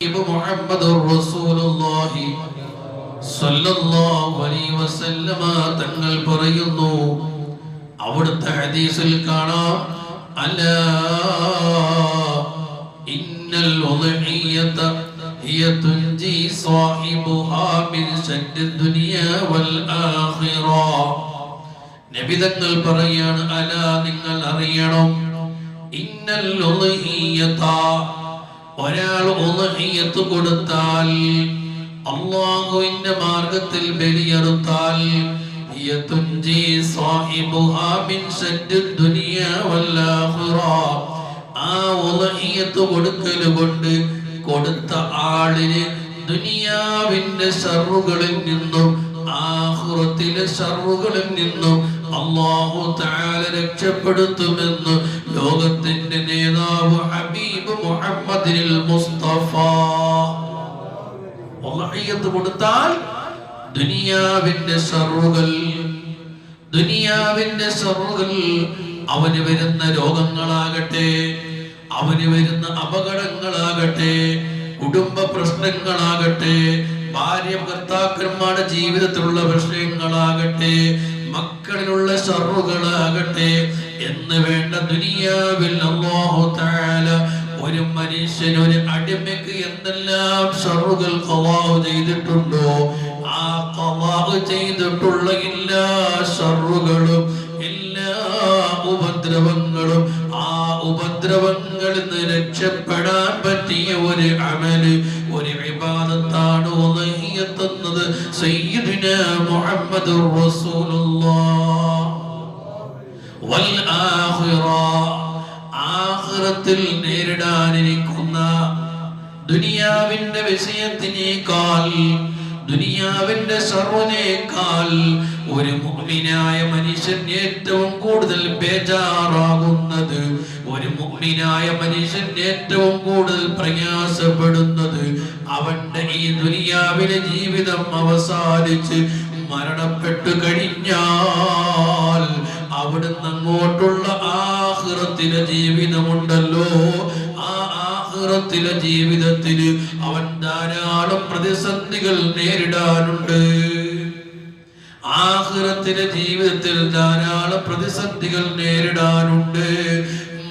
മുഹമ്മദുർ റസൂലുള്ളാഹി സ്വല്ലല്ലാഹു അലൈഹി വസല്ലമ തങ്ങൾ പറയുന്നു, അവിടുത്തെ ഹദീസിൽ കാണാം, അലാ ഇന്നൽ ഉദ്ഹിയ്യത ഹിയ തുൻജി സാഹിബുഹാ മിൻ ശദ്ദി ദുനിയ വൽ ആഖിറ. നബി തങ്ങൾ പറയാണ്, അലാ നിങ്ങൾ അറിയണം, ഇന്നൽ ഉദ്ഹിയ്യത ഒരാൾ ഉദ്ഹിയ്യത്ത് കൊടുത്താൽ, അല്ലാഹുവിന്റെ മാർഗ്ഗത്തിൽ ബലിയറുത്താൽ, യതുൻജി സാഹിബുഹാ മിൻ ശദ്ദി ദുനിയ വൽ ആഖിറ. ആ ഉദ്ഹിയ്യത്ത് കൊടുക്കൽ കൊണ്ട് കൊടുത്ത ആളിന് ദുനിയാവിന്റെ ശർറുകളിൽ നിന്നും ആഖിറത്തിലെ ശർറുകളിൽ നിന്നും അല്ലാഹു തആല രക്ഷപ്പെടുത്തുമെന്ന് ലോകത്തിന്റെ നേതാവ് ഹബീബ് മുഹമ്മദിൽ മുസ്തഫ. ഉദ്ഹിയ്യത്ത് കൊടുത്താൽ ദുനിയാവിന്റെ ശർറുകൾ അവന് വരുന്ന രോഗങ്ങളാകട്ടെ, അവന് വരുന്ന അപകടങ്ങളാകട്ടെ, കുടുംബ പ്രശ്നങ്ങളാകട്ടെ, ഭാര്യ ഭർത്താക്കന്മാരുടെ ജീവിതത്തിലുള്ള പ്രശ്നങ്ങളാകട്ടെ, മക്കളിലുള്ള ശർറുകളാകട്ടെ എന്ന് വേണ്ട ദുനിയാവിൽ അല്ലാഹു തആല ഒരു മനുഷ്യൻ, ഒരു അടിമയ്ക്ക് എന്തെല്ലാം ശർറുകൾ ഖളാഉ ചെയ്തിട്ടുണ്ടോ, ആ ഖളാഉ ചെയ്തിട്ടുള്ള എല്ലാ ശർറുകളും, എല്ലാ ഉപദ്രവങ്ങളും, ആ ഉപദ്രവങ്ങളിൽ നിന്ന് രക്ഷപ്പെടാൻ പറ്റിയ ഒരു അമല്, ഒരു ഇബാദത്താണ് ഉദ്ഹിയ്യത്ത് എന്നത് സയ്യിദുനാ മുഹമ്മദുർ റസൂലുള്ളാഹ്. വൽ ആഖിറ, ആഖിറത്തിൽ നേരിടാനിരിക്കുന്ന ദുനിയാവിന്റെ വിഷയത്തിനേക്കാൾ, ദുനിയാവിന്റെ ശർറിനേക്കാൾ ഒരു മുഅ്മിനായ മനുഷ്യൻ ഏറ്റവും കൂടുതൽ ബേജാറാകുന്നത്, ഒരു മുഅ്മിനായ മനുഷ്യൻ ഏറ്റവും കൂടുതൽ പ്രയാസപ്പെടുന്നത്, അവന്റെ ഈ ദുനിയാവിലെ ജീവിതം അവസാനിച്ച് മരണപ്പെട്ടു കഴിഞ്ഞാൽ അവിടുന്ന് അങ്ങോട്ടുള്ള ആഖിറത്തിലെ ജീവിതമുണ്ടല്ലോ, ആ ആഖിറത്തിലെ ജീവിതത്തിൽ അവൻ ധാരാളം പ്രതിസന്ധികൾ നേരിടാനുണ്ട്. ആഖിറത്തിലെ ജീവിതത്തിൽ ധാരാളം പ്രതിസന്ധികൾ നേരിടാനുണ്ട്.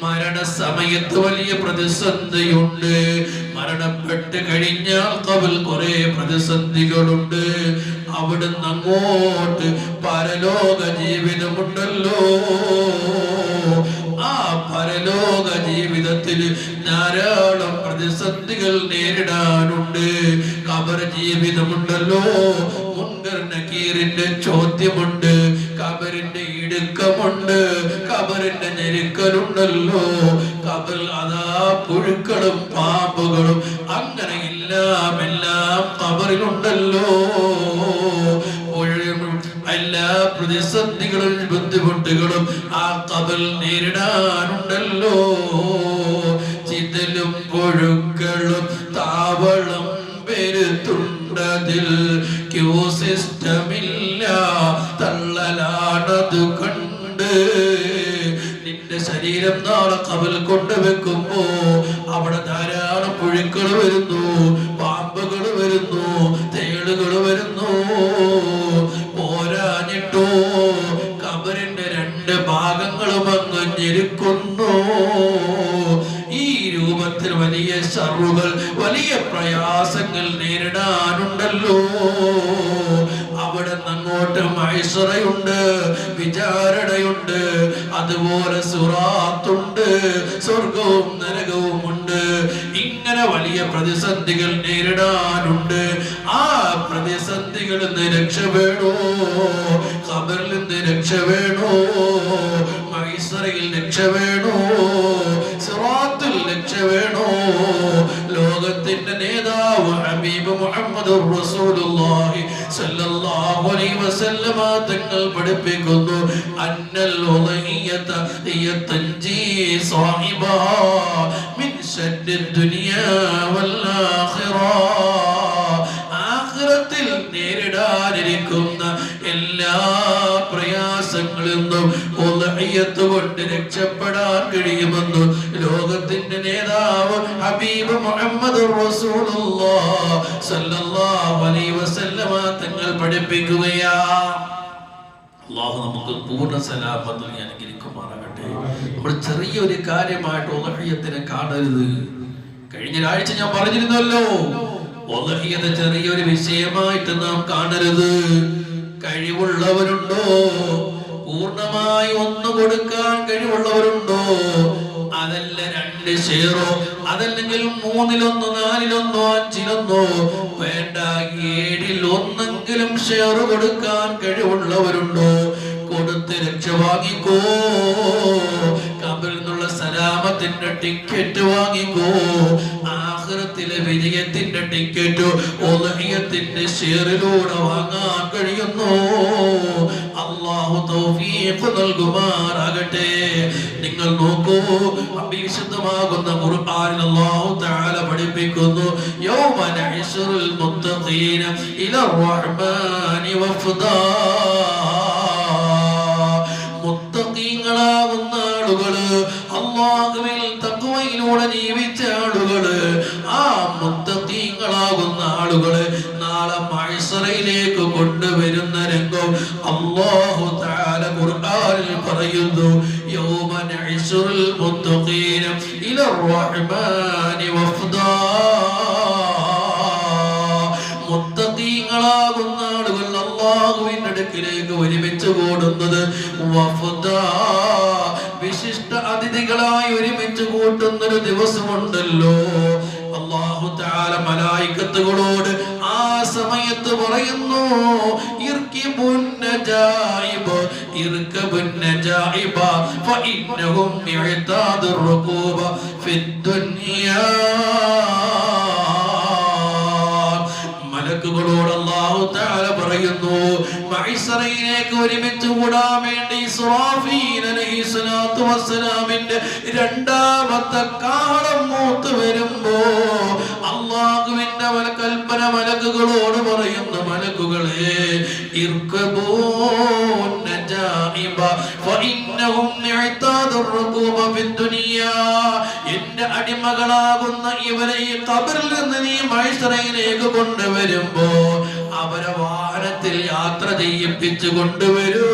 മരണസമയത്ത് വലിയ പ്രതിസന്ധിയുണ്ട്, മരണപ്പെട്ട് കഴിഞ്ഞാൽ ഖബറിൽ കുറെ പ്രതിസന്ധികളുണ്ട്. അവിടുന്ന് അങ്ങോട്ട് പരലോക ജീവിതമുണ്ടല്ലോ, ആ പരലോക ജീവിതത്തിൽ ധാരാളം പ്രതിസന്ധികൾ നേരിടാനുണ്ട്. ഖബർ ജീവിതമുണ്ടല്ലോ, മുൻകർ നകീറിന്റെ ചോദ്യമുണ്ട്, ഖബറിന്റെ ഇടുക്കമുണ്ട്, ഖബറിന്റെ ഞെരുക്കലുണ്ടല്ലോ, ഖബർ അതാ പുഴുക്കളും പാമ്പുകളും അങ്ങനെ എല്ലാം ഖബറിലുണ്ടല്ലോ. എല്ലാ പ്രതിസന്ധികളും ബുദ്ധിമുട്ടുകളും ആ ഖബറിൽ നേരിടാനുണ്ടല്ലോ. ചിതലും പുഴുക്കളും താവളം പെരുത്തുണ്ടതിൽ, ക്യൂ സിസ്റ്റമില്ല, തള്ളലാണത് കണ്ട്. നിന്റെ ശരീരം നാളെ ഖബറിൽ കൊണ്ടുവെക്കുമ്പോ അവിടെ ധാരാളം പുഴുക്കൾ വരുന്നു, പാമ്പുകൾ വരുന്നു, തേളുകൾ വരുന്നു. പോരാഞ്ഞിട്ടോ ഖബറിന്റെ രണ്ട് ഭാഗങ്ങളും അങ്ങ് ഞെരുക്കുന്നു. ഈ രൂപത്തിൽ വലിയ ശർറുകൾ, വലിയ പ്രയാസങ്ങൾ നേരിടാനുണ്ടല്ലോ. അവിടെ അങ്ങോട്ട് മഹ്ശറയുണ്ട്, വിചാരണയുണ്ട്, അതുപോലെ സിറാത്തുണ്ട്, സ്വർഗവും നരകവും ഉണ്ട്. ഇങ്ങനെ വലിയ പ്രതിസന്ധികൾ നേരിടാനുണ്ട്. ആ പ്രതിസന്ധികളിൽ നിന്ന് രക്ഷ വേണോ, ഖബറിൽ നിന്ന് രക്ഷ വേണോ, മഹ്ശറയിൽ രക്ഷ വേണോ, സിറാത്തിൽ രക്ഷ വേണോ? ലോകത്തിന്റെ നേതാവ് ഹബീബ് മുഹമ്മദുർ റസൂലുള്ളാഹി സ്വല്ലല്ലാഹു അലൈഹി വസല്ലമ തങ്ങൾ പഠിപ്പിക്കുന്നു, അന്നൽ ഉദ്ഹിയ്യത ഹിയ തൻജി സാഹിബഹാ മിൻ ശദ്ദി ദുനിയ വൽ ആഖിറ. ആഖിറത്തിൽ നേരിടാനിരിക്കുന്ന എല്ലാ പ്രയാസങ്ങളിൽ നിന്നും ഉദ്ഹിയ്യത്ത് കൊണ്ട് രക്ഷപ്പെടാൻ കഴിയുമെന്ന് ലോകത്തിന്റെ നേതാവ് ഹബീബ് മുഹമ്മദുർ റസൂലുള്ളാഹി സ്വല്ലല്ലാഹു അലൈഹി വസല്ലമ തങ്ങൾ പഠിപ്പിക്കുകയാ. അല്ലാഹു നമുക്ക് പൂർണ്ണ സലാമത്ത് അനുഗ്രഹിക്കുമാറാകട്ടെ. നമ്മൾ ചെറിയൊരു കാര്യമായിട്ട് ഉദ്ഹിയത്തിനെ കാണരുത്. കഴിഞ്ഞ ആഴ്ച ഞാൻ പറഞ്ഞിരുന്നല്ലോ, ഉദ്ഹിയത്ത് ചെറിയൊരു വിഷയമായിട്ട് നാം കാണരുത്. കഴിവുള്ളവരുണ്ടോ? പൂർണ്ണമായി ഒന്ന് കൊടുക്കാൻ കഴിവുള്ളവരുണ്ടോ? അതല്ല 2 ഷെയറോ, അതല്ലെങ്കിൽ 3-1, 4-1, 5-1, വേണ്ട 7-1 ഷെയർ കൊടുക്കാൻ കഴിവുള്ളവരുണ്ടോ? കൊടുത്ത് രക്ഷ വാങ്ങിക്കോ. ഖബറിൽ നിന്നുള്ള സലാമത്തിന്റെ ടിക്കറ്റ് വാങ്ങിക്കോ. ആഖിറത്തിലെ വിജയത്തിന്റെ ടിക്കറ്റ് ഉദ്ഹിയത്തിന്റെ ഷെയറിലൂടെ വാങ്ങാൻ കഴിയുന്നു. അല്ലാഹു തൗഫീഖ് നൽകുമാറാകട്ടെ. നിങ്ങൾ നോക്കൂ, വിശുദ്ധമാകുന്ന ഖുർആനിൽ അല്ലാഹു തആല പഠിപ്പിക്കുന്നു, യൗമ നഹ്ശുറുൽ മുത്തഖീന ഇലർ റഹ്മാനി വഫദാ. മുത്തഖീങ്ങളാകുന്ന ആളുകള്, അല്ലാഹുവിൽ തഖ്വയിലൂടെ ജീവിച്ച ആളുകള്, ആ മുത്തഖീങ്ങളാകുന്ന ആളുകള് നാളെ മഹ്ശറിലേക്ക് കൊണ്ടുവരുന്ന രംഗം അല്ലാഹു തആല ഖുർആനിൽ പറയുന്നു, യൗമ നഹ്ശുറുൽ മുത്തഖീന ഇലർ റഹ്മാനി വഫദാ. മുത്തഖീങ്ങളാകുന്ന ആളുകൾ അല്ലാഹുവിന്റെ അടുക്കിലേക്ക് ഒരുമിച്ച് കൂടുന്നത് വഫദാ, വിശിഷ്ട അതിഥികളായി ഒരുമിച്ച് കൂട്ടുന്നൊരു ദിവസമുണ്ടല്ലോ. അല്ലാഹു തആല മലായികത്തുകളോട് ആ സമയത്ത് പറയുന്നു, ഇർകിബുൻ നജായിബ ഇർകബുൻ നജായിബ ഫഇന്നഹും ഇഅ്താദുർ റുകൂബ ഫിദ്ദുനിയാ. മലക്കുകളോട് അല്ലാഹു തആല പറയുന്നു, മഹ്ശറിലേക്ക് ഒരുമിച്ച് കൂടാൻ വേണ്ടി ഇസ്രാഫീൽ അലൈഹിസ്സലാത്തു വസ്സലാമിന്റെ 2ാമത്തെ കാഹളം മൂത്ത് വരുമ്പോ അല്ലാഹുവിന്റെ കൽപ്പന മലക്കുകളോട് പറയുന്നു, മലക്കുകളെ ഇർകബൂൻ നജായിബ ഫഇന്നഹും ഇഅ്താദുർ റുകൂബ ഫിദ്ദുനിയാ. എന്റെ അടിമകളാകുന്ന ഇവരെ ഈ ഖബറിൽ നിന്ന് നീ മഹ്ശറിലേക്ക് കൊണ്ടുവരുമ്പോ അവരെ വാഹനത്തിൽ യാത്ര ചെയ്യിപ്പിച്ചു കൊണ്ടുവരൂ.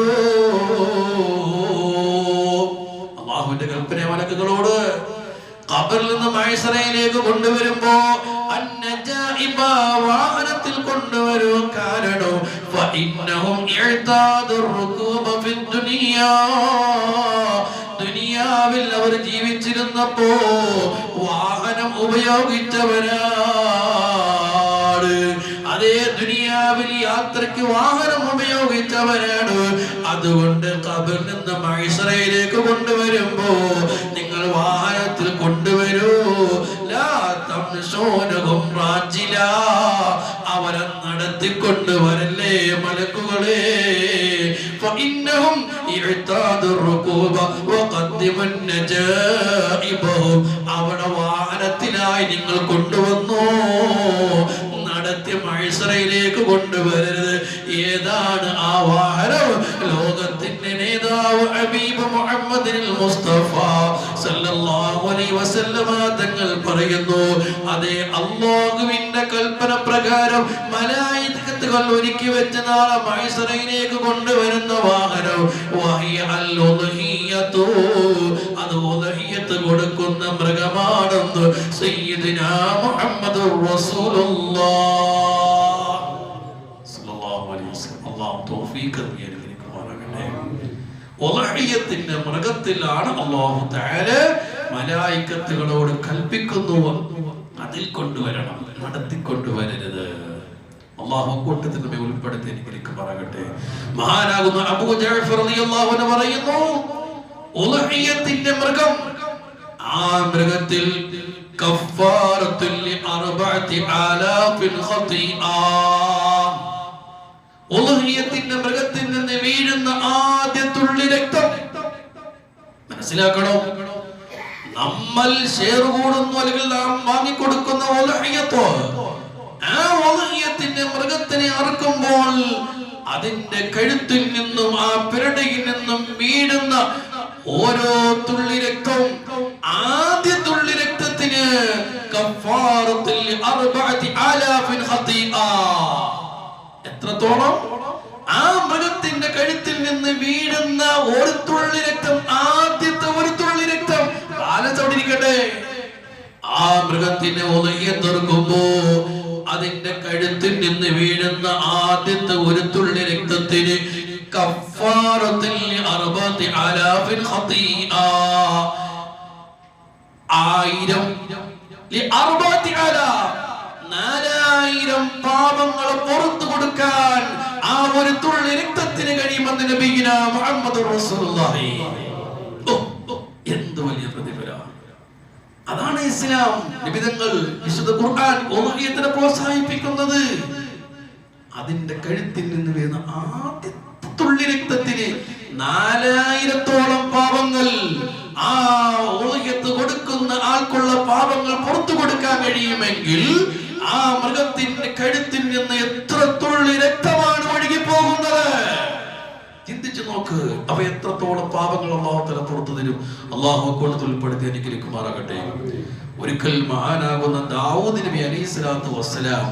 അല്ലാഹുവിന്റെ കൽപ്പന മലക്കുകളോട് ഖബറിൽ നിന്ന് മഹ്ശറിലേക്ക് കൊണ്ടുവരുമ്പോ അന്നജായിബ വാഹനത്തിൽ കൊണ്ടുവരൂ. കാരണം ഫഇന്നഹും ഇഅ്താദുർ റുകൂബ ഫിദ്ദുനിയാ. ദുനിയാവിൽ അവർ ജീവിച്ചിരുന്നപ്പോ വാഹനം ഉപയോഗിച്ചവരാണ്. അതേ ദുനിയാവിൽ യാത്രയ്ക്ക് വാഹനം ഉപയോഗിച്ചവരാണ്. അതുകൊണ്ട് ഖബറിൽ നിന്ന് മഹ്ശറിലേക്ക് കൊണ്ടുവരുമ്പോ നിങ്ങൾ വാഹനത്തിൽ കൊണ്ടുവരൂ. ലാ തംശൂനഹും റാജിലാ, അവരെ നടത്തിക്കൊണ്ടുവരല്ലേ മലക്കുകളെ. ഫഇന്നഹും ഇഅ്താദുർ റുകൂബ വഖദ്ദിമൻ നജായിബഹും, അവരുടെ വാഹനത്തിലായി നിങ്ങൾ കൊണ്ടുവന്നു. നടത്തി മഹ്ശറിലേക്ക് കൊണ്ടുവരരുത്. ഏതാണ് ആ വാഹനം? ലോകത്തിന്റെ നേതാവ് ഹബീബ് മുഹമ്മദിൽ മുസ്തഫ സല്ലല്ലാഹു അലൈഹി വസല്ലമ തങ്ങൾ പറയുന്നു, അതേ അല്ലാഹുവിന്റെ കൽപ്പന പ്രകാരം മലായികത്തുകൾ ഒരുക്കി വെച്ച നാളെ മഹ്ശറിലേക്ക് കൊണ്ടുവരുന്ന വാഹനം വഹിയ അൽ ഉദ്ഹിയത്തു, അത് ഉദ്ഹിയത്ത് കൊടുക്കുന്ന മൃഗമാണെന്ന് സയ്യിദുനാ മുഹമ്മദുർ റസൂലുള്ളാഹ് സ്വല്ലല്ലാഹു അലൈഹി വസല്ലം. അല്ലാഹു തൗഫീഖ് നൽകുമാറാകട്ടെ. ഉദ്ഹിയത്തിന്റെ മൃഗത്തിലാണ് അല്ലാഹു തആല മലായികത്തുകളോട് കൽപ്പിക്കുന്നു, അതിൽ കൊണ്ടുവരണം, നടത്തിക്കൊണ്ടുവരരുത്. അല്ലാഹു കൂട്ടത്തിൽ നമ്മെ ഉൾപ്പെടുത്തി അനുഗ്രഹിക്കുമാറാകട്ടെ. മഹാനാകുന്ന അബൂ ജഅഫർ റളിയല്ലാഹു അൻഹു പറയുന്നു, ഉദ്ഹിയത്തിന്റെ മൃഗം, ആ മൃഗത്തിൽ കഫാറത്തുൽ ലിഅർബഅതി ആലാഫിൽ ഖതീആ. ഉദ്ഹിയത്തിന്റെ മൃഗത്തിൽ നിന്ന് വീഴുന്ന ആദ്യ തുള്ളി രക്തം, മനസ്സിലാക്കണം, നമ്മൾ ഷെയർ കൂടുന്നു അല്ലെങ്കിൽ നാം വാങ്ങിക്കൊടുക്കുന്ന ഉദ്ഹിയത്ത്, ആ ഉദ്ഹിയത്തിന്റെ മൃഗത്തിനെ അറുക്കുമ്പോൾ അതിന്റെ കഴുത്തിൽ നിന്നും ആ പിരടിയിൽ നിന്നും വീഴുന്ന ഓരോ തുള്ളി രക്തവും ആദ്യ തുള്ളി രക്തത്തിന് കഫാറത്തുൽ അർബഅതി ആലാഫിൻ ഖതീഅ. എത്രത്തോളം? ആ മൃഗത്തിന്റെ കഴുത്തിൽ നിന്ന് വീഴുന്ന ഒരു തുള്ളി രക്തം, ആദ്യത്തെ ഒരു തുള്ളി രക്തം കാലച്ചോടിരിക്കട്ടെ, ആ മൃഗത്തിന് ഉളകിയെത്തുമ്പോ അതിന്റെ കഴുത്തിൽ നിന്ന് വീഴുന്ന ആദ്യത്തെ ഒരു തുള്ളി രക്തത്തിന് കഫാറത്തുൽ അർബഅതി ആലാഫിൻ ഖതീഅ. 4000 പാപങ്ങൾ പുറത്തു കൊടുക്കാൻ ആ ഒരു തുള്ളി രക്തത്തിന് കഴിയുമെന്ന് നബിയിന മുഹമ്മദുർ റസൂലുള്ളാഹി. എന്ത് വലിയ പ്രതിഫലമാണ്! അതാണ് ഇസ്ലാം. നിബിതങ്ങൾ വിശുദ്ധ ഖുർആൻ ഉളഹിയത്തിനെ പ്രോത്സാഹിപ്പിക്കുന്നത്. അതിന്റെ കഴുത്തിൽ നിന്ന് വീണ ആദ്യ തുള്ളി രക്തത്തിന് 4000 പാപങ്ങൾ, ആ ഉളഹിയത്ത് കൊടുക്കുന്ന ആൾക്കുള്ള പാപങ്ങൾ പുറത്തു കൊടുക്കാൻ കഴിയുമെങ്കിൽ ആ മൃഗത്തിന്റെ കഴുത്തിൽ നിന്ന് എത്ര തുള്ളി രക്തമാണ് ഒഴുകി പോകുന്നത്? ചിന്തിച്ചു നോക്ക്. അപ്പൊ എത്രത്തോളം പാപങ്ങൾ അല്ലാഹു തആല പുറത്തു തരും. അല്ലാഹു കൂട്ടത്തിൽ ഉൾപ്പെടുത്തി അനുഗ്രഹിക്കുമാറാകട്ടെ. ഒരിക്കൽ മഹാനാകുന്ന ദാവൂദ് നബി അലൈഹിസ്സലാത്തു വസ്സലാം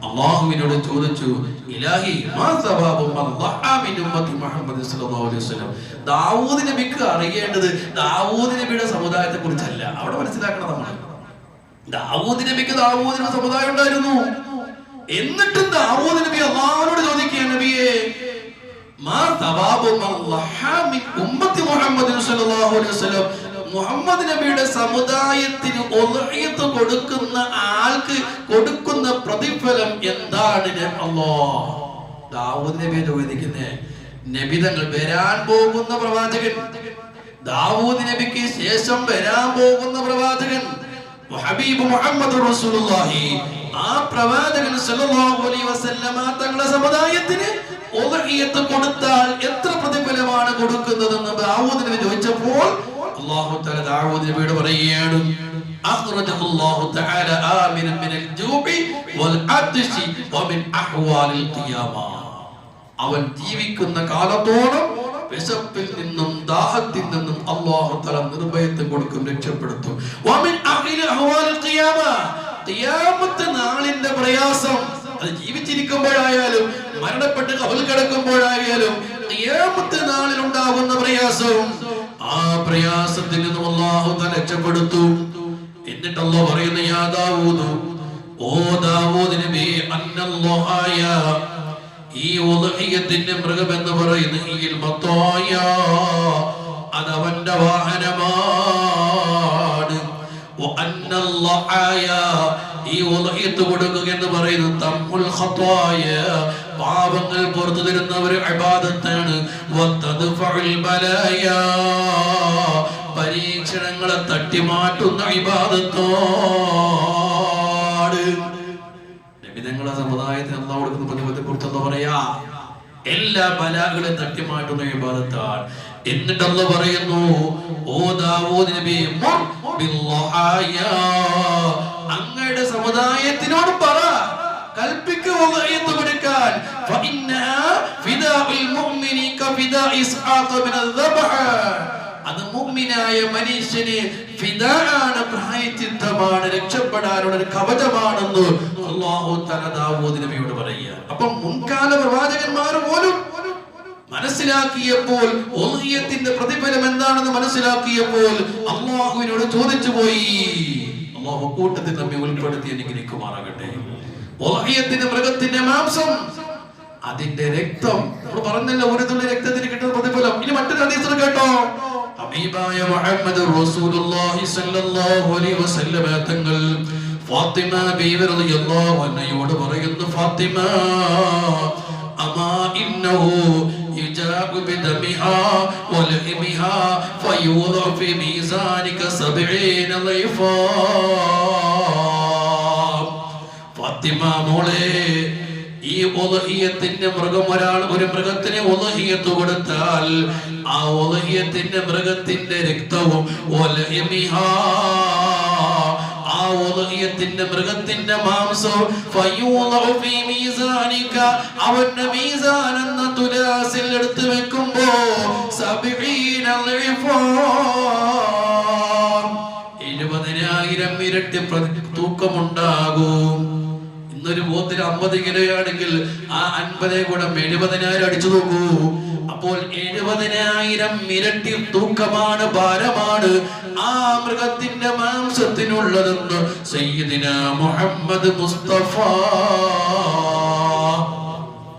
അല്ലാഹുവിനോട് ചോദിച്ചു, ഇലാഹി മാ സബബു മൻ ദഅ മിൻ ഉമ്മത്തി മുഹമ്മദ് സ്വല്ലല്ലാഹു അലൈഹി വസല്ലം. ദാവൂദ് നബിക്ക് അറിയേണ്ടത് ദാവൂദ് നബിയുടെ സമുദായത്തെ കുറിച്ചല്ല. അവിടെ മനസ്സിലാക്കണം നമ്മൾ, ദാവൂദ് നബിക്ക് ദാവൂദിന്റെ സമുദായം ഉണ്ടായിരുന്നു. എന്നിട്ടും ദാവൂദ് നബി അല്ലാഹുവിനോട് ചോദിക്കുക, നബിയെ മാ സബബു മൻ ദഅ മിൻ ഉമ്മത്തി മുഹമ്മദ് സ്വല്ലല്ലാഹു അലൈഹി വസല്ലം, മുഹമ്മദ് നബിയുടെ സമുദായത്തിന് ഉളഹിയത്ത് കൊടുക്കുന്ന ആൾക്ക് കൊടുക്കുന്ന പ്രതിഫലം എന്താണ്? അല്ലാഹ് ദാവൂദ് നബിയെ ചോദിക്കുന്നേ. നബി തങ്ങൾ വരാൻ പോകുന്ന പ്രവാചകൻ, ദാവൂദ് നബിക്ക് ശേഷം വരാൻ പോകുന്ന പ്രവാചകൻ ഹബീബ് മുഹമ്മദ് റസൂലുള്ളാഹി, ആ പ്രവാചകൻ സല്ലല്ലാഹു അലൈഹി വസല്ലമ തങ്ങളുടെ സമുദായത്തിന് ഉളഹിയത്ത് കൊടുത്താൽ എത്ര പ്രതിഫലമാണ് കൊടുക്കുന്നതെന്ന് ദാവൂദ് നബി ചോദിച്ചപ്പോൾ അല്ലാഹു തആല ദാവൂദ് നബിയോട് പറയുകയാണ്, അഖ്റജഹു അല്ലാഹു തആല ആമിനൻ മിനൽ ജൂഇ വൽ അത്ശി വമിൻ അഹ്വാലിൽ ഖിയാമ. അവൻ ജീവിക്കുന്ന കാലത്തോളം വിശപ്പിൽ നിന്നും ദാഹത്തിൽ നിന്നും അല്ലാഹു തആല നിർഭയത്തെ കൊടുക്കും, രക്ഷപ്പെടുത്തും. വമിൻ അഹ്വാലിൽ ഖിയാമ, ഖിയാമത്ത് നാളിന്റെ പ്രയാസം, അത് ജീവിച്ചിരിക്കുമ്പോഴായാലും മരണപ്പെട്ട് ഖബറിൽ കിടക്കുമ്പോഴായാലും ഖിയാമത്ത് നാളിൽ ഉണ്ടാകുന്ന പ്രയാസവും, ആ പ്രയാസത്തിൽ നിന്നും അല്ലാഹു തആല രക്ഷപ്പെടുത്തും. എന്നിട്ട് അല്ലാഹു പറയുന്നു, യാ ദാവൂദ്, ഓ ദാവൂദ് നബി, അന്നല്ലാഹയ, ഈ ഉളഹിയത്തിന്റെ മൃഗം എന്ന് പറയുന്ന ഈ മത്തായ, അത് അവന്റെ വാഹനമാണ്. വഅന്നല്ലാഹയ, ഈ ഉളഹിയത്ത് കൊടുക്കുക എന്ന് പറയുന്നത് തമ്മുൽ ഖതായ, പാപങ്ങൾ പുറത്തു തരുന്ന ഒരു ഇബാദത്താണ്. വതദ്ഫഉൽ ബലായ, പരീക്ഷണങ്ങളെ തട്ടിമാറ്റുന്ന ഇബാദത്താണ്. നബി തങ്ങളുടെ സമുദായത്തിന് അല്ലാഹു കൊടുക്കുന്ന പ്രതിഫലത്തെ കുറിച്ച് എന്താ പറയാ? എല്ലാ ബലാകളെ തട്ടിമാറ്റുന്ന ഇബാദത്താണ്. എന്നിട്ട് അല്ലാഹു പറയുന്നു, ഓ ദാവൂദ് നബി, അങ്ങയുടെ സമുദായത്തിനോട് പറ, കൽപ്പിക്കുക ഉളഹിയത്ത് കൊടുക്കാൻ. അത് മുഅ്മിനായ മനുഷ്യന് ഫിദാഅാണ്, പ്രായച്ചിത്തമാണ്, രക്ഷപ്പെടാനുള്ള ഒരു കവചമാണെന്ന് അല്ലാഹു തആല ദാവൂദ് നബിയോട് പറയുക. അപ്പം മുൻകാല പ്രവാചകന്മാർ പോലും മനസ്സിലാക്കിയപ്പോൾ, ഉളഹിയത്തിന്റെ പ്രതിഫലം എന്താണെന്ന് മനസ്സിലാക്കിയപ്പോൾ അല്ലാഹുവിനോട് ചോദിച്ചു പോയി. അല്ലാഹു കൂട്ടത്തിൽ നമ്മെ ഉൾപ്പെടുത്തി അനുഗ്രഹിക്കുമാറാകട്ടെ. ഉളഹിയത്തിന്റെ മൃഗത്തിന്റെ മാംസം, അതിന്റെ രക്തം, നമ്മൾ പറഞ്ഞല്ലോ ഒരു തുള്ളി രക്തത്തിന് കിട്ടുന്ന പ്രതിഫലം. ഇനി മറ്റൊരു ഹദീസ് കേട്ടോ. ഹബീബായ മുഹമ്മദ് റസൂലുള്ളാഹി സ്വല്ലല്ലാഹു അലൈഹി വസല്ലം തങ്ങൾ ഫാത്തിമ ബീവി റളിയല്ലാഹു അൻഹയോട് പറയുന്നു, ഫാത്തിമ, അമാ ഇന്നഹു യുജാബു ബിദമിഹാ വലഹിമിഹാ ഫയൂദു ഫി മീസാനിക 70 ലൈഫാ. ഫാത്തിമ മോളെ, ഈ ഉളഹിയത്തിന്റെ മൃഗം, ഒരു മൃഗത്തിന് ഉളഹിയത്ത് കൊടുത്താൽ ആ ഉളഹിയത്തിന്റെ മൃഗത്തിന്റെ രക്തവും ആ ഉളഹിയത്തിന്റെ മൃഗത്തിന്റെ മാംസം ഫയൂളഉ ഫീ മീസാനിക അവന്റെ മീസാൻ എന്ന തുലാസിൽ എടുത്തു വെക്കുമ്പോ 70 70,000 ഇരട്ടി തൂക്കമുണ്ടാകും. ഇന്നൊരു പോത്തിന് 50 കിലോയാണെങ്കിൽ ആ 50 കൂടെ 70,000 അടിച്ചു നോക്കൂ. അപ്പോൾ 70,000 ഇരട്ടി തൂക്കമാണ്, ഭാരമാണ് ആ മൃഗത്തിന്റെ മാംസത്തിനുള്ളതെന്ന് സയ്യിദിനാ മുഹമ്മദ് മുസ്തഫ.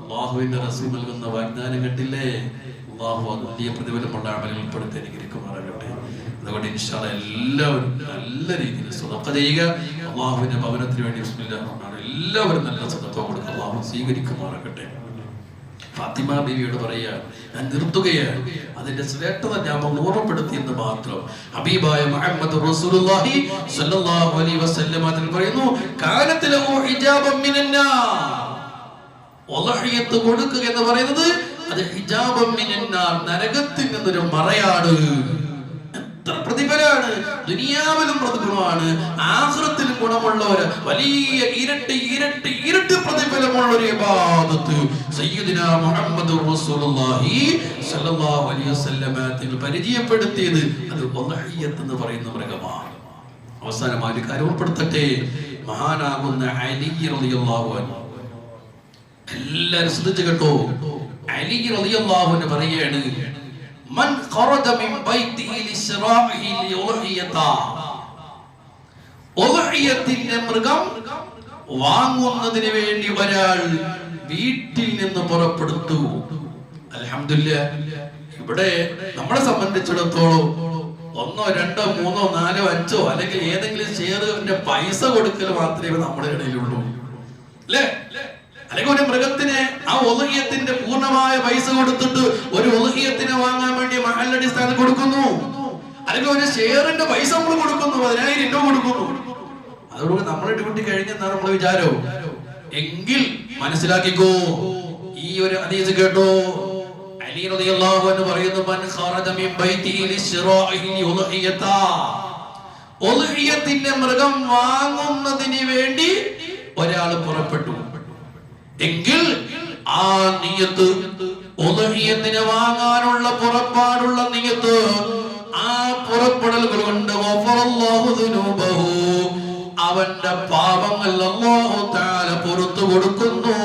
അല്ലാഹുവിന്റെ റസൂൽ നൽകുന്ന വാഗ്ദാനം കണ്ടില്ലേ? അല്ലാഹു വലിയ പ്രതിഫലമുള്ള അമലുകൾ ഉൾപ്പെടുത്തി അനുഗ്രഹിക്കുമാറാകട്ടെ. അതുകൊണ്ട് ഇൻഷാ അല്ലാഹ് എല്ലാവരും നല്ല രീതിയിൽ സദഖ ചെയ്യുക. അല്ലാഹുവിന്റെ ഭവനത്തിന് വേണ്ടി ബിസ്മില്ലാഹിർ റഹ്മാനിർ റഹീം എല്ലാവരും നല്ല സദഖ കൊടുക്കുക. അല്ലാഹു സ്വീകരിക്കുമാറാകട്ടെ. ഫാത്തിമ ബീവിയോട് പറയാ, ഞാൻ നിർത്തുകയാണ്. അതിന്റെ ശ്രേഷ്ഠത ഞാൻ ഓർമ്മപ്പെടുത്തി എന്ന് മാത്രം. ഹബീബായ മുഹമ്മദ് റസൂലുള്ളാഹി സ്വല്ലല്ലാഹു അലൈഹി വസല്ലം അതിൽ പറയുന്നു, കാനത ലഹു ഹിജാബൻ മിനന്നാർ. ഉളഹിയത്ത് കൊടുക്കുക എന്ന് പറയുന്നത് അത് ഹിജാബൻ മിനന്നാർ, നരകത്തിൽ നിന്നൊരു മറയാണ്. എത്ര പ്രതിഫലമാണ്! ദുനിയാവിലും പ്രതിഫലമാണ്, ആഖിറത്തിലും ഗുണമുള്ള ഒരു വലിയ ഇരട്ടി ഇരട്ടി ഇരട്ടി പ്രതിഫലമുള്ള ഒരു ഇബാദത്ത് സയ്യിദുനാ മുഹമ്മദ് റസൂലുള്ളാഹി സ്വല്ലല്ലാഹു അലൈഹി വസല്ലം തങ്ങൾ പരിചയപ്പെടുത്തിയത് അത് ഉളഹിയത്ത് എന്ന് പറയുന്ന മൃഗമാണ്. അവസാനമായി ഒരു കാര്യം ഉൾപ്പെടുത്തട്ടെ. മഹാനാകുന്ന അലി റളിയല്ലാഹു അൻഹു, എല്ലാവരും ശ്രദ്ധിച്ചു കേട്ടോ. അലി റളിയല്ലാഹു അൻഹു പറയുകയാണ്, മൻ ഖറജ മിൻ ബൈതിഹി ലിശ്റാഇഹി ലിഉളഹിയത. ഉളഹിയത്തിന്റെ മൃഗം വാങ്ങുന്നതിന് വേണ്ടി ഒരാൾ വീട്ടിൽ നിന്ന് പുറപ്പെടുത്തു. അൽഹംദുലില്ലാഹ്, ഇവിടെ നമ്മളെ സംബന്ധിച്ചിടത്തോളം 1 2 3 4 5 അല്ലെങ്കിൽ ഏതെങ്കിലും ഷെയറിന്റെ പൈസ കൊടുക്കൽ മാത്രമേ നമ്മുടെ ഇടയിലുള്ളൂ, അല്ലേ? അല്ലെങ്കിൽ ഒരു മൃഗത്തിന് ആ ഉളഹിയത്തിന്റെ പൂർണ്ണമായ പൈസ കൊടുത്തിട്ട് ഒരു ഉളഹിയത്തിനെ വാങ്ങാൻ വേണ്ടി മഹല്ലടിസ്ഥാനം കൊടുക്കുന്നു, അല്ലെങ്കിൽ ഒരു ഷെയറിന്റെ പൈസ നമ്മൾ കൊടുക്കുന്നു, 10,000 രൂപ കൊടുക്കുന്നു. അതോടുകൂടി നമ്മളെ ഡ്യൂട്ടി കഴിഞ്ഞെന്നാണ് നമ്മൾ വിചാരം. എങ്കിൽ മനസ്സിലാക്കിക്കോ, ഈ ഒരു ഹദീസ് കേട്ടോ. അലി റളിയല്ലാഹു അൻഹു പറയുന്നു, മൻ ഖറജ മിൻ ബൈതിഹി ലിശ്റാഇഹി ലിഉളഹിയത. ഉളഹിയത്തിന്റെ മൃഗം വാങ്ങുന്നതിന് വേണ്ടി ഒരാൾ പുറപ്പെട്ടു എങ്കിൽ ആ നിയത്ത്, ഉളഹിയത്തിനെ വാങ്ങാനുള്ള പുറപ്പാടുള്ള നിയത്ത്, ആ പുറപ്പെടലുകൾ കൊണ്ട് ഗഫറല്ലാഹു ദുനൂബഹു, അവന്റെ പാപങ്ങൾ അല്ലാഹു തആല പുറത്തു കൊടുക്കുന്നു.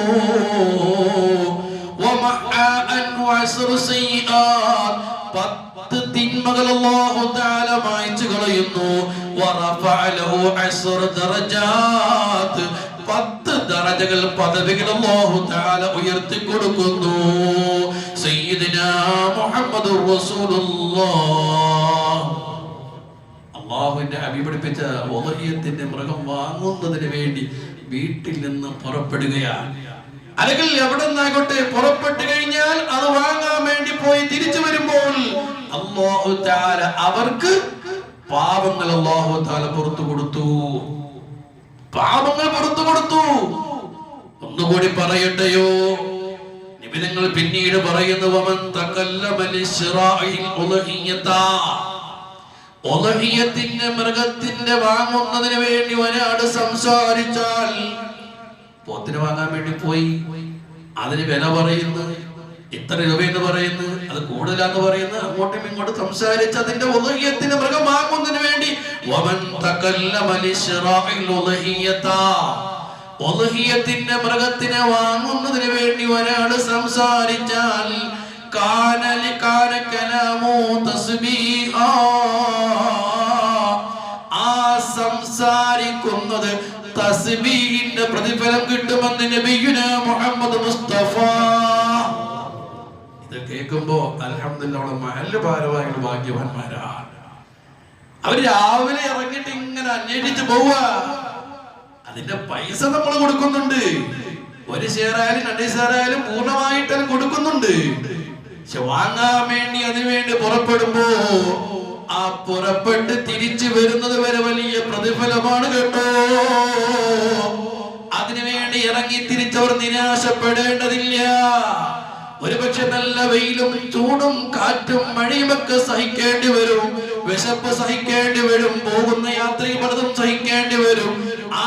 വമഅ അൻഹു അസ്റു സയ്യിആത്, 10 തിന്മകൾ അല്ലാഹു തആല മായ്ച്ചു കളയുന്നു. വറഫഅ ലഹു അസ്റു ദറജാത്, 10 ദറജകൾ, പദവികൾ അല്ലാഹു തആല ഉയർത്തി കൊടുക്കുന്നു. സയ്യിദുനാ മുഹമ്മദുർ റസൂലുള്ളാഹ്. അല്ലാഹുവിന്റെ ഹബീബ് പഠിപ്പിച്ച ഉളഹിയത്തിന്റെ മൃഗം വാങ്ങുന്നതിന് വേണ്ടി വീട്ടിൽ നിന്ന് പുറപ്പെടുകയാണ്. അല്ലെങ്കിൽ എവിടെ നിന്നാകട്ടെ പുറപ്പെട്ടു കഴിഞ്ഞാൽ അത് വാങ്ങാൻ വേണ്ടി പോയി തിരിച്ചു വരുമ്പോൾ അല്ലാഹു തആല അവർക്ക് പാപങ്ങൾ അല്ലാഹു തആല പുറത്തു കൊടുത്തു. പാപങ്ങൾ പുറത്തു കൊടുത്തു. ഒന്നുകൂടി പറയട്ടെയോ, നിബിധങ്ങൾ പിന്നീട് പറയുന്നു, വമൻ തകല്ലമ ലിശ്റാഇൽ ഉളഹിയത. ഉളഹിയത്തിന്റെ മൃഗത്തിന്റെ വാങ്ങുന്നതിന് വേണ്ടി ഒരാൾ സംസാരിച്ചാൽ, പോത്തിന് വാങ്ങാൻ വേണ്ടി പോയി, അതിന് വില പറയുന്നു, ഇത്ര രൂപയെന്ന് പറയുന്നു, അത് കൂടുതലാന്ന് പറയുന്നു, അങ്ങോട്ടും ഇങ്ങോട്ടും സംസാരിച്ച് അതിന്റെ ഉളഹിയത്തിന്റെ മൃഗം വാങ്ങുന്നതിന് വേണ്ടി വമൻ തകല്ലമ ലിശ്റാഇൽ ഉളഹിയത. ഉളഹിയത്തിന്റെ മൃഗത്തിനെ വാങ്ങുന്നതിന് വേണ്ടി ഒരാൾ സംസാരിച്ചാൽ കാന കലാമു തസ്ബീഹാ, ആ സംസാരിക്കുന്നത് തസ്ബീഹിന്റെ പ്രതിഫലം കിട്ടുമെന്ന് നബിയുനാ മുഹമ്മദ് മുസ്തഫ. ഇത് കേൾക്കുമ്പോ അൽഹംദുലില്ലാഹ് മഹല്ല് ഭാരവാഹികൾ ഭാഗ്യവാന്മാരാണ്. അവർ രാവിലെ ഇറങ്ങിയിട്ട് ഇങ്ങനെ അന്വേഷിച്ച് പോവുക. അതിന്റെ പൈസ നമ്മൾ കൊടുക്കുന്നുണ്ട്, 1 ഷെയർ ആയാലും 2 ഷെയർ ആയാലും പൂർണ്ണമായിട്ട് കൊടുക്കുന്നുണ്ട്. പക്ഷെ വാങ്ങാൻ വേണ്ടി അതിനുവേണ്ടി പുറപ്പെടുമ്പോ ആ പുറപ്പെട്ട് തിരിച്ചു വരുന്നത് വരെ വലിയ പ്രതിഫലമാണ് കേട്ടോ. അതിനുവേണ്ടി ഇറങ്ങി തിരിച്ചവർ നിരാശപ്പെടേണ്ടതില്ല. ഒരുപക്ഷെ നല്ല വെയിലും ചൂടും കാറ്റും മഴയുമൊക്കെ സഹിക്കേണ്ടി വരും. വിശപ്പ് സഹിക്കേണ്ടി വരും, പോകുന്ന യാത്രയിൽ പലതും സഹിക്കേണ്ടി വരും.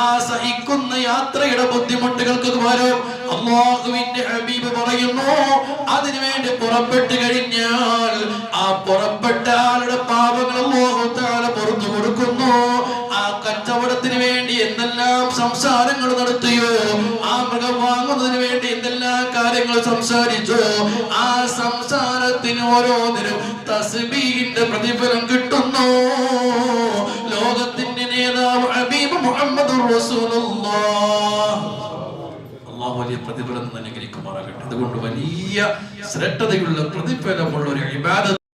ആ സഹിക്കുന്ന യാത്രയുടെ ബുദ്ധിമുട്ടുകൾക്ക് പകരം അല്ലാഹുവിന്റെ ഹബീബ് പറയുന്നു, അതിനുവേണ്ടി പുറപ്പെട്ടു കഴിഞ്ഞാൽ ആ പുറപ്പെട്ട ആളുടെ പാപങ്ങൾ അല്ലാഹു തആല പുറത്തു കൊടുക്കുന്നു. ആ കച്ചവടത്തിന് വേണ്ടി എന്തെല്ലാം സംസാരങ്ങൾ നടത്തിയോ, ആ മൃഗം വാങ്ങുന്നതിന് വേണ്ടി എന്തെല്ലാം കാര്യങ്ങൾ സംസാരിച്ചോ, ആ സംസാരത്തിന് ഓരോന്നിനും തസ്ബീഹിന്റെ പ്രതിഫലം കിട്ടുന്നു. ലോകത്തിന്റെ നേതാവ് ഹബീബ് മുഹമ്മദുർ റസൂലുള്ളാഹ് അല്ലാഹു വലിയ പ്രതിഫലം അനുഗ്രഹിക്കുമാറാകട്ടെ. അതുകൊണ്ട് വലിയ ശ്രദ്ധയുള്ള പ്രതിഫലമുള്ള ഒരു ഇബാദത്ത്